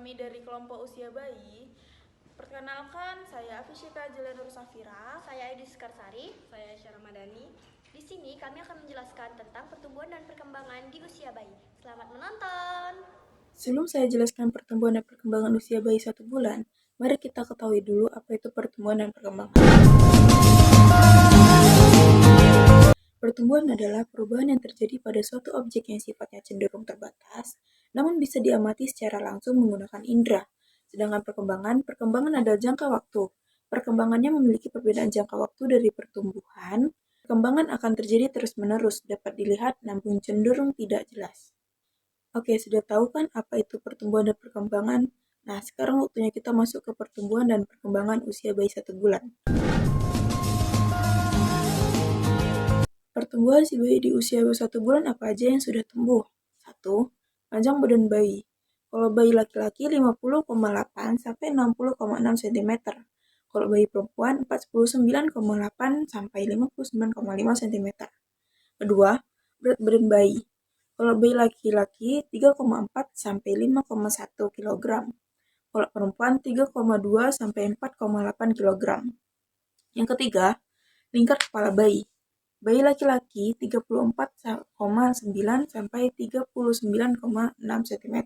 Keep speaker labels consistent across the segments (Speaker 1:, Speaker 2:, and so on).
Speaker 1: kami dari kelompok usia bayi. Perkenalkan, saya Afishika Jelenur Safira.
Speaker 2: Saya Edis Karsari.
Speaker 3: Saya Syara Madani.
Speaker 2: Di sini kami akan menjelaskan tentang pertumbuhan dan perkembangan di usia bayi. Selamat menonton!
Speaker 1: Sebelum saya jelaskan pertumbuhan dan perkembangan usia bayi 1 bulan, mari kita ketahui dulu apa itu pertumbuhan dan perkembangan. Pertumbuhan adalah perubahan yang terjadi pada suatu objek yang sifatnya cenderung terbatas, namun bisa diamati secara langsung menggunakan indera. Sedangkan perkembangan adalah jangka waktu. Perkembangannya memiliki perbedaan jangka waktu dari pertumbuhan. Perkembangan akan terjadi terus-menerus, dapat dilihat namun cenderung tidak jelas. Oke, sudah tahu kan apa itu pertumbuhan dan perkembangan? Nah, sekarang waktunya kita masuk ke pertumbuhan dan perkembangan usia bayi 1 bulan. Pertumbuhan si bayi di usia 1 bulan apa aja yang sudah tumbuh? 1. Panjang badan bayi. Kalau bayi laki-laki 50,8 sampai 60,6 cm. Kalau bayi perempuan 49,8 sampai 59,5 cm. Kedua, berat badan bayi. Kalau bayi laki-laki 3,4 sampai 5,1 kg. Kalau perempuan 3,2 sampai 4,8 kg. Yang ketiga, lingkar kepala bayi. Bayi laki-laki 34,9 sampai 39,6 cm.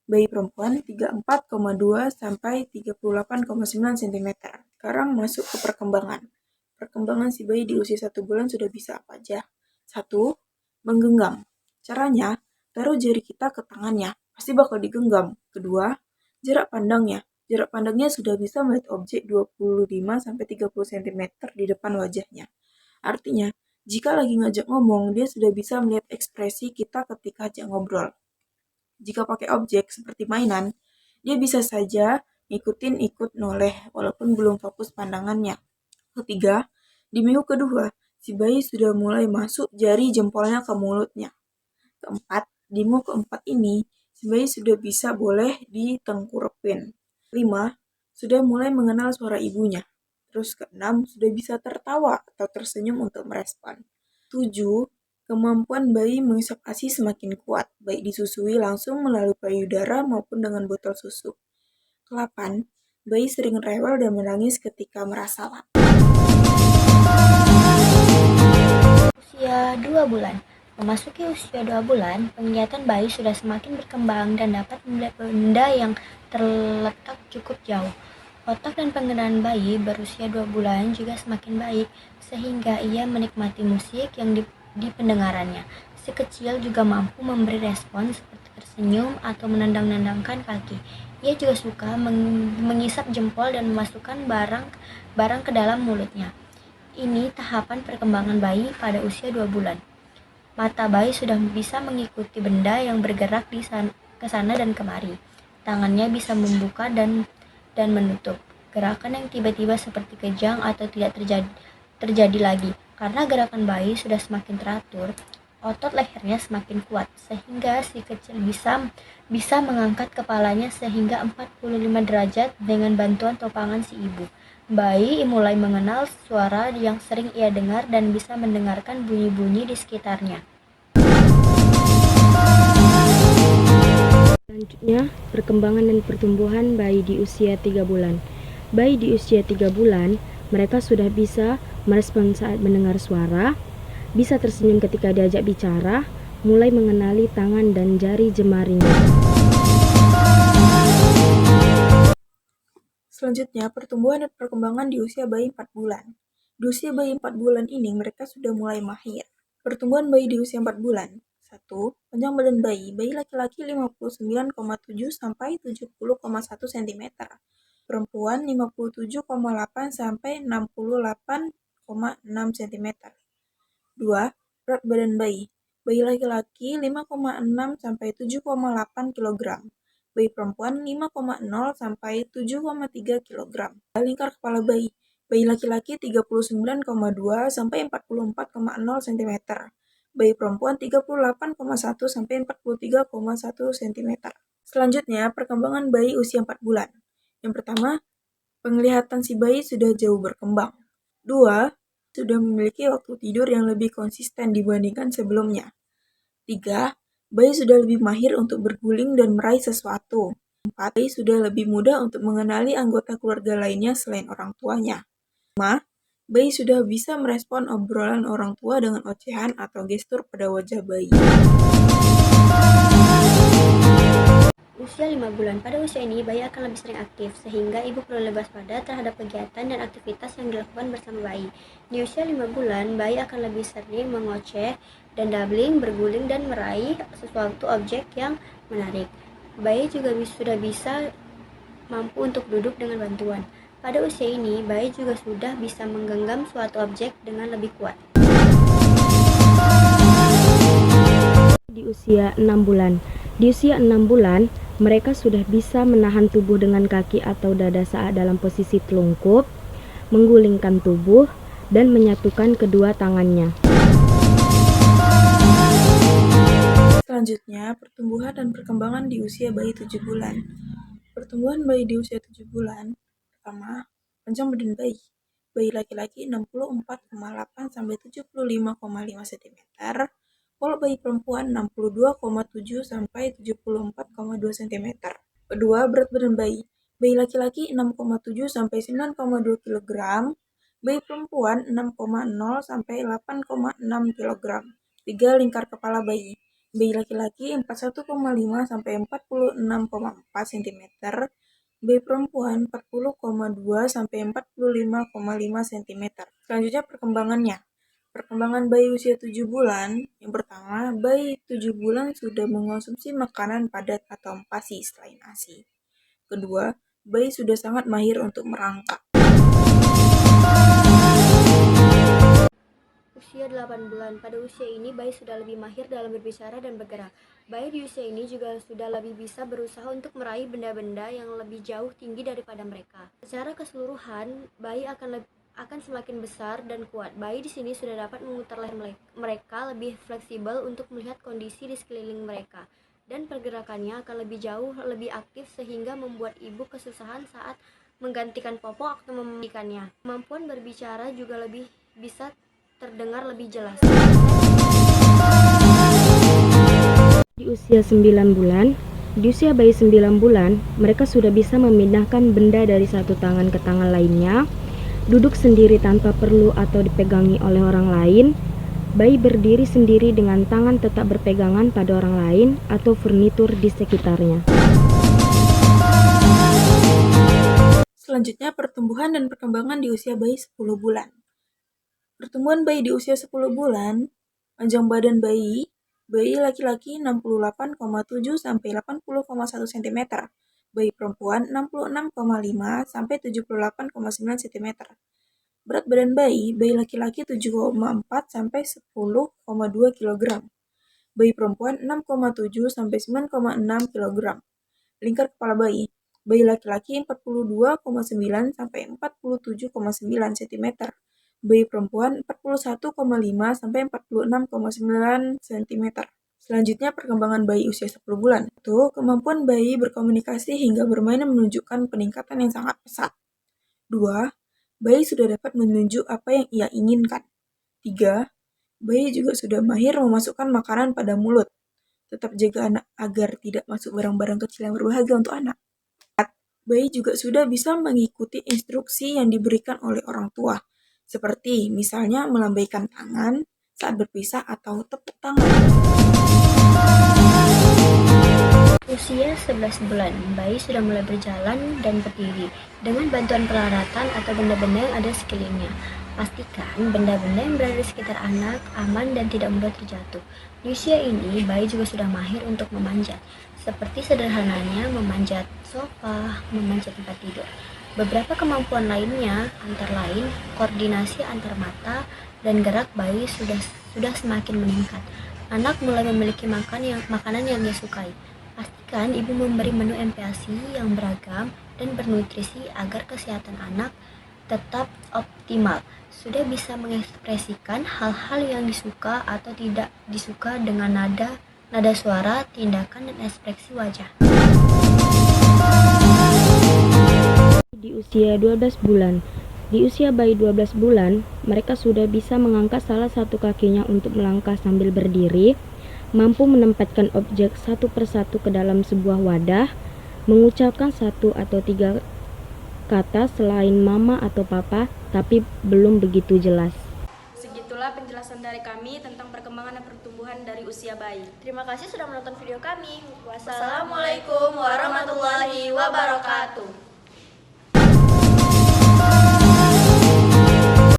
Speaker 1: Bayi perempuan 34,2 sampai 38,9 cm. Sekarang masuk ke perkembangan. Perkembangan si bayi di usia 1 bulan sudah bisa apa aja? 1. Menggenggam. Caranya, taruh jari kita ke tangannya, pasti bakal digenggam. Kedua, jarak pandangnya. Jarak pandangnya sudah bisa melihat objek 25-30 cm di depan wajahnya. Artinya, jika lagi ngajak ngomong, dia sudah bisa melihat ekspresi kita ketika ajak ngobrol. Jika pakai objek seperti mainan, dia bisa saja ikut noleh walaupun belum fokus pandangannya. Ketiga, di minggu kedua, si bayi sudah mulai masuk jari jempolnya ke mulutnya. Keempat, di minggu keempat ini, si bayi sudah bisa boleh ditengkurepin. 5. Sudah mulai mengenal suara ibunya. Terus keenam, sudah bisa tertawa atau tersenyum untuk merespon. 7. Kemampuan bayi menghisap ASI semakin kuat, baik disusui langsung melalui payudara maupun dengan botol susu. 8. Bayi sering rewel dan menangis ketika merasa lapar.
Speaker 2: Usia 2 bulan. Memasuki usia 2 bulan, penglihatan bayi sudah semakin berkembang dan dapat melihat benda yang terletak cukup jauh. Otak dan pengenalan bayi berusia 2 bulan juga semakin baik, sehingga ia menikmati musik yang di pendengarannya. Si kecil juga mampu memberi respon seperti tersenyum atau menendang-nendangkan kaki. Ia juga suka mengisap jempol dan memasukkan barang ke dalam mulutnya. Ini tahapan perkembangan bayi pada usia 2 bulan. Mata bayi sudah bisa mengikuti benda yang bergerak ke sana dan kemari. Tangannya bisa membuka dan menutup. Gerakan yang tiba-tiba seperti kejang atau tidak terjadi lagi. Karena gerakan bayi sudah semakin teratur, otot lehernya semakin kuat, sehingga si kecil bisa mengangkat kepalanya sehingga 45 derajat dengan bantuan topangan si ibu. Bayi mulai mengenal suara yang sering ia dengar dan bisa mendengarkan bunyi-bunyi di sekitarnya.
Speaker 3: Selanjutnya, perkembangan dan pertumbuhan bayi di usia 3 bulan. Bayi di usia 3 bulan, mereka sudah bisa merespon saat mendengar suara, bisa tersenyum ketika diajak bicara, mulai mengenali tangan dan jari jemarinya.
Speaker 1: Selanjutnya, pertumbuhan dan perkembangan di usia bayi 4 bulan. Di usia bayi 4 bulan ini, mereka sudah mulai mahir. Pertumbuhan bayi di usia 4 bulan. 1. Panjang badan bayi. Bayi laki-laki 59,7 sampai 70,1 cm. Perempuan 57,8 sampai 68,6 cm. 2. Berat badan bayi. Bayi laki-laki 5,6 sampai 7,8 kg. Bayi perempuan 5,0 sampai 7,3 kg. Lingkar kepala bayi. Bayi laki-laki 39,2 sampai 44,0 cm. Bayi perempuan 38,1 sampai 43,1 cm. Selanjutnya, perkembangan bayi usia 4 bulan. Yang pertama, penglihatan si bayi sudah jauh berkembang. 2. Sudah memiliki waktu tidur yang lebih konsisten dibandingkan sebelumnya. 3. Bayi sudah lebih mahir untuk berguling dan meraih sesuatu. 4. Bayi sudah lebih mudah untuk mengenali anggota keluarga lainnya selain orang tuanya. 5. Bayi sudah bisa merespon obrolan orang tua dengan ocehan atau gestur pada wajah bayi.
Speaker 2: Usia 5 bulan. Pada usia ini, bayi akan lebih sering aktif, sehingga ibu perlu lebih waspada terhadap kegiatan dan aktivitas yang dilakukan bersama bayi. Di usia 5 bulan, bayi akan lebih sering mengoceh dan dabbling, berguling, dan meraih sesuatu objek yang menarik. Bayi juga sudah bisa mampu untuk duduk dengan bantuan. Pada usia ini, bayi juga sudah bisa menggenggam suatu objek dengan lebih kuat.
Speaker 3: Di usia 6 bulan. Di usia 6 bulan, mereka sudah bisa menahan tubuh dengan kaki atau dada saat dalam posisi telungkup, menggulingkan tubuh, dan menyatukan kedua tangannya.
Speaker 1: Selanjutnya, pertumbuhan dan perkembangan di usia bayi 7 bulan. Pertumbuhan bayi di usia 7 bulan. Pertama, panjang badan bayi. Bayi laki-laki 64,8 sampai 75,5 cm. Kalau bayi perempuan 62,7 sampai 74,2 cm. Kedua, berat badan bayi. Bayi laki-laki 6,7 sampai 9,2 kg. Bayi perempuan 6,0 sampai 8,6 kg. 3. Lingkar kepala bayi. Bayi laki-laki 41,5 sampai 46,4 cm. Bayi perempuan 40,2 sampai 45,5 cm. Selanjutnya perkembangannya. Perkembangan bayi usia 7 bulan. Yang pertama, bayi 7 bulan sudah mengonsumsi makanan padat atau MPASI selain ASI. Kedua, bayi sudah sangat mahir untuk merangkak.
Speaker 2: Usia 8 bulan. Pada usia ini, bayi sudah lebih mahir dalam berbicara dan bergerak. Bayi di usia ini juga sudah lebih bisa berusaha untuk meraih benda-benda yang lebih jauh tinggi daripada mereka. Secara keseluruhan, bayi akan semakin besar dan kuat. Bayi di sini sudah dapat memutar leher mereka lebih fleksibel untuk melihat kondisi di sekeliling mereka. Dan pergerakannya akan lebih jauh, lebih aktif sehingga membuat ibu kesusahan saat menggantikan popok atau memandikannya. Kemampuan berbicara juga lebih bisa terdengar lebih jelas.
Speaker 3: Di usia 9 bulan, di usia bayi 9 bulan, mereka sudah bisa memindahkan benda dari satu tangan ke tangan lainnya, duduk sendiri tanpa perlu atau dipegangi oleh orang lain, bayi berdiri sendiri dengan tangan tetap berpegangan pada orang lain atau furnitur di sekitarnya.
Speaker 1: Selanjutnya, pertumbuhan dan perkembangan di usia bayi 10 bulan. Pertumbuhan bayi di usia 10 bulan, panjang badan bayi laki-laki 68,7 sampai 80,1 cm, bayi perempuan 66,5 sampai 78,9 cm. Berat badan bayi laki-laki 7,4 sampai 10,2 kg, bayi perempuan 6,7 sampai 9,6 kg. Lingkar kepala bayi laki-laki 42,9 sampai 47,9 cm. Bayi perempuan 41,5 sampai 46,9 cm. Selanjutnya perkembangan bayi usia 10 bulan. Itu kemampuan bayi berkomunikasi hingga bermain menunjukkan peningkatan yang sangat pesat. 2. Bayi sudah dapat menunjuk apa yang ia inginkan. 3. Bayi juga sudah mahir memasukkan makanan pada mulut. Tetap jaga anak agar tidak masuk barang-barang kecil yang berbahaya untuk anak. 4. Bayi juga sudah bisa mengikuti instruksi yang diberikan oleh orang tua, seperti misalnya melambaikan tangan saat berpisah atau tepuk tangan.
Speaker 2: Usia 11 bulan, bayi sudah mulai berjalan dan berdiri dengan bantuan peralatan atau benda-benda yang ada di sekelilingnya. Pastikan benda-benda yang berada di sekitar anak aman dan tidak mudah terjatuh. Di usia ini, bayi juga sudah mahir untuk memanjat, seperti sederhananya memanjat sofa, memanjat tempat tidur. Beberapa kemampuan lainnya antara lain koordinasi antar mata dan gerak bayi sudah semakin meningkat. Anak mulai memiliki makanan yang dia sukai. Pastikan ibu memberi menu MPASI yang beragam dan bernutrisi agar kesehatan anak tetap optimal. Sudah bisa mengekspresikan hal-hal yang disuka atau tidak disuka dengan nada suara, tindakan, dan ekspresi wajah.
Speaker 3: Di usia 12 bulan. Di usia bayi 12 bulan, mereka sudah bisa mengangkat salah satu kakinya untuk melangkah sambil berdiri, mampu menempatkan objek satu persatu ke dalam sebuah wadah, mengucapkan 1 atau 3 kata selain mama atau papa, tapi belum begitu jelas.
Speaker 4: Segitulah penjelasan dari kami tentang perkembangan dan pertumbuhan dari usia bayi.
Speaker 2: Terima kasih sudah menonton video kami.
Speaker 4: Wassalamualaikum warahmatullahi wabarakatuh.